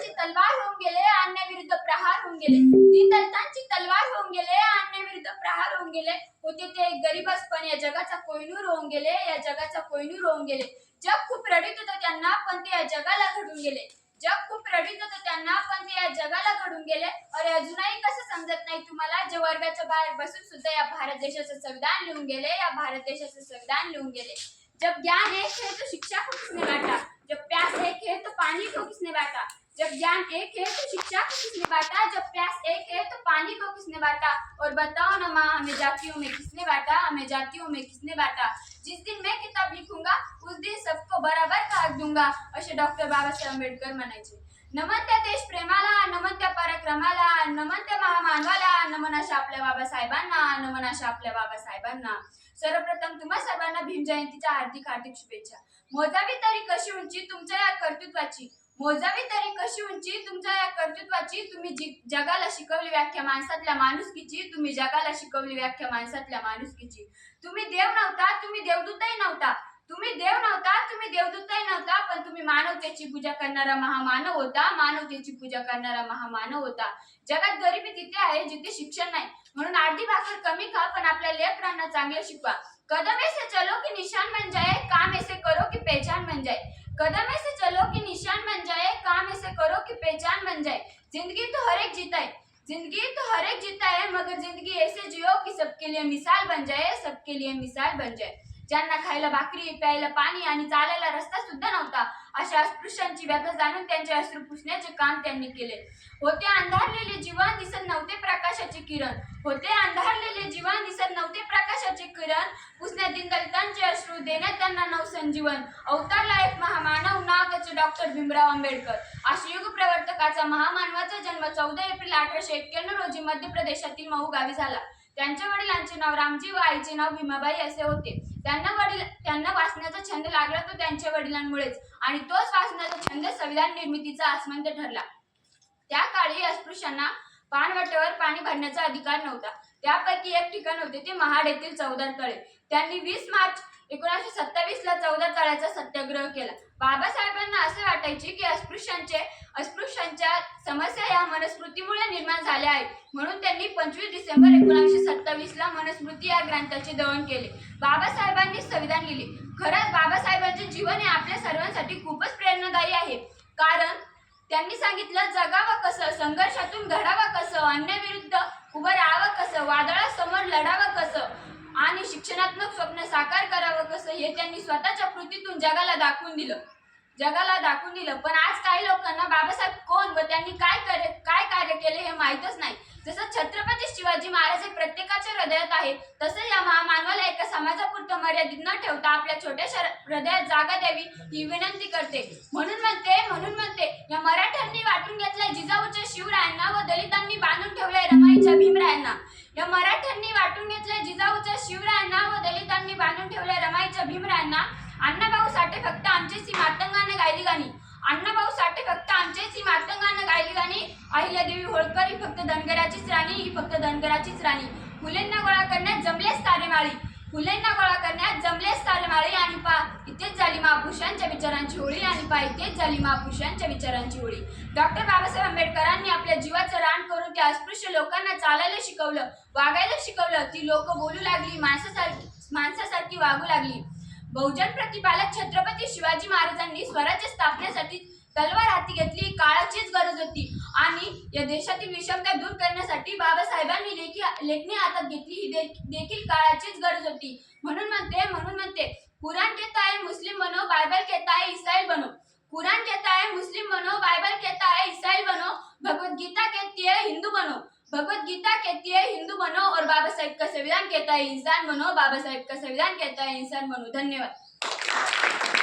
दलितांची तलवार होऊन गेले, अन्यायाविरुद्ध प्रहार होऊन गेले. दलितांची तलवार होऊन गेले, अन्यायाविरुद्ध प्रहार होऊन गेले. होते ते गरीबच पण या जगाचा कोहिनूर होऊन गेले, या जगाचा कोहिनूर होऊन गेले. जग खूप रडीत होतं त्यांना, पण ते या जगाला घडून गेले. जग खूप रडीत होतं त्यांना, पण ते या जगाला घडून गेले. अरे अजूनही कसं समजत नाही तुम्हाला, जे वर्गाच्या बाहेर बसून सुद्धा या भारत देशाचं संविधान लिहून गेले, या भारत देशाचं संविधान लिहून गेले. जब ज्ञान एक है तो शिक्षा को किसने बांटा, जब प्यास एक है तो पानी को किसने बांटा. जब ज्ञान एक है तो शिक्षा को किसने बांटा, जब प्यास एक है तो पानी को किसने बांटा. और बताओ ना माँ, हमें जातियों में किसने बांटा, हमें जातियों में किसने बांटा. जिस दिन मैं किताब लिखूंगा उस दिन सबको बराबर का हक दूंगा, असे डॉक्टर बाबासाहेब आंबेडकर म्हणायचे. नमन त्या देश प्रेमाला, नमन त्या पराक्रमाला, नमन त्या महामानवाला, नमन अशा आपल्या बाबासाहेबांना, नमन अशा आपल्या बाबासाहेबांना. सर्वप्रथम तुम्हा सर्वांना भीम जयंतीच्या हार्दिक हार्दिक शुभेच्छा. मोजावी तरी कशी उंची तुमच्या या कर्तृत्वाची, मोजावी तरी कशी उंची तुमच्या या कर्तृत्वाची. तुम्ही जगाला शिकवली व्याख्या माणसातल्या माणुसकीची, तुम्ही जगाला शिकवली व्याख्या माणसातल्या माणुसकीची. तुम्ही देव नव्हता, तुम्ही देवदूतही नव्हता, तुम्ही देव नव्हता, तुम्ही देवदूतही नव्हता, पण तुम्ही मानवतेची पूजा करणारा महामानव होता, मानवतेची पूजा करणारा महामानव होता. जगात गरिबी तिथे आहे जिथे शिक्षण नाही, म्हणून अर्धी भाकर कमी खा, पण आपल्या लेकरांना चांगले शिकवा. कदम ऐसे चलो कि निशान बन जाए, काम ऐसे करो कि पहचान बन जाए. कदम ऐसे चलो कि निशान बन जाए, काम ऐसे करो कि पहचान बन जाए. जिंदगी तो हर एक जीता है, जिंदगी तो हर एक जीता है, मगर जिंदगी ऐसे जियो कि सबके लिए मिसाल बन जाए, सबके लिए मिसाल बन जाए. ज्यांना खायला भाकरी, प्यायला पाणी आणि चालायला रस्ता सुद्धा नव्हता, अशा अस्पृश्यांची व्यथा जाणून त्यांचे अश्रू पुसण्याचे काम त्यांनी केले. होते अंधारलेले जीवन, दिसत नव्हते प्रकाशाचे किरण, होते अंधारलेले जीवन, दिसत नव्हते प्रकाशाचे किरण. पुसण्यात दलितांचे अश्रू, देण्यात त्यांना नवसंजीवन. अवतारला एक महामानव, नाव त्याचे डॉक्टर भीमराव आंबेडकर. अशा युगप्रवर्तकाचा महामानवाचा जन्म 14 एप्रिल 1891 रोजी मध्य प्रदेशातील मऊ गावी झाला. त्यांच्या वडिलांचे नाव रामजी व आईचे नाव भीमाबाई असे होते. त्यांना वाचण्याचा छंद लागला तो त्यांच्या वडिलांमुळेच, आणि तोच वाचण्याचा छंद संविधान निर्मितीचा आस्मंत ठरला. त्या काळी अस्पृश्यांना पाणवट्यावर पाणी भरण्याचा अधिकार नव्हता. त्यापैकी एक ठिकाण होते ते महाड येथील 14 तळे. त्यांनी 20 मार्च 1927 ला 14 तळ्याचा सत्याग्रह केला. बाबासाहेबांना असे वाटायचे की अस्पृश्यांच्या समस्या या मनुस्मृतीमुळे निर्माण झाल्या आहेत, म्हणून त्यांनी 25 डिसेंबर 1927 ला मनुस्मृती या ग्रंथाचे दहन केले. बाबासाहेबांनी संविधान लिहिले. खरंच बाबासाहेबांचे जीवन हे आपल्या सर्वांसाठी खूपच प्रेरणादायी आहे, कारण त्यांनी सांगितलं जगावं कसं, संघर्षातून घडावं कसं, अन्यायाविरुद्ध उभं राहावं कसं, वादळासमोर लढावं कसं आणि शिक्षणात्मक स्वप्न साकार करावं कसं, हे त्यांनी स्वतःच्या कृतीतून जगाला दाखवून दिलं. पण आज काही लोकांना बाबासाहेब कोण व त्यांनी काय कार्य केले हे माहीतच नाही. जसं छत्रपती शिवाजी महाराज हे प्रत्येकाच्या हृदयात आहे, तसं या महामानवाला एका समाजापुरतं मर्यादित न ठेवता आपल्या छोट्याशा हृदयात जागा द्यावी ही विनंती करते. म्हणून म्हणते या मराठ्यांनी वाटून घेतलंय जिजाऊच्या शिवरायांना व दलितांनी बांधून ठेवलंय रमाईच्या भीमरायांना. या मराठ्यांनी वाटून घेतलंय जिजाऊच्या शिवरायांना व दलितांनी बांधून ठेवलंय रमाईच्या भीमरायांना. अण्णाभाऊ साठे फक्त आमचेच मातंगाने गायली गाणी, अण्णाभाऊ साठे फक्त आमचेच मातंगाने गायली गाणी. अहिल्यादेवी होळकर ही फक्त धनगराचीच राणी, ही फक्त धनगराचीच राणी. फुलेंना गोळा करण्यात जमलेच तारेमाळी, फुलेंना गोळा करण्यात जमलेच तारेमाळी. आणि पा इथेच झाली महापुरुषांच्या विचारांची होळी, आणि पा इथेच झाली महापुरुषांच्या विचारांची होळी. डॉक्टर बाबासाहेब आंबेडकरांनी आपल्या जीवाचं रान करून त्या अस्पृश्य लोकांना चालायला शिकवलं, वागायला शिकवलं. ती लोक बोलू लागली, माणसासारखी वागू लागली. बहुजन प्रतिपालक छत्रपती शिवाजी महाराजांनी स्वराज्य स्थापनेसाठी तलवार हाती घेतली, ही काळाचीच गरज होती. आणि या देशातील विषमता दूर करण्यासाठी बाबासाहेबांनी लेखणी हातात घेतली, ही देखील काळाचीच गरज होती. म्हणून म्हणते कुरान कहता है मुस्लिम बनो, बाइबल कहता है ईसाई बनो. कुरान कहता है मुस्लिम बनो, बाइबल कहता है ईसाई बनो, भगवत गीता कहती है हिंदू बनो, भगवत गीता कहती है हिंदू बनो, और बाबा साहेब का संविधान कहता है इंसान बनो, बाबा साहेब का संविधान कहता है इंसान बनो. धन्यवाद.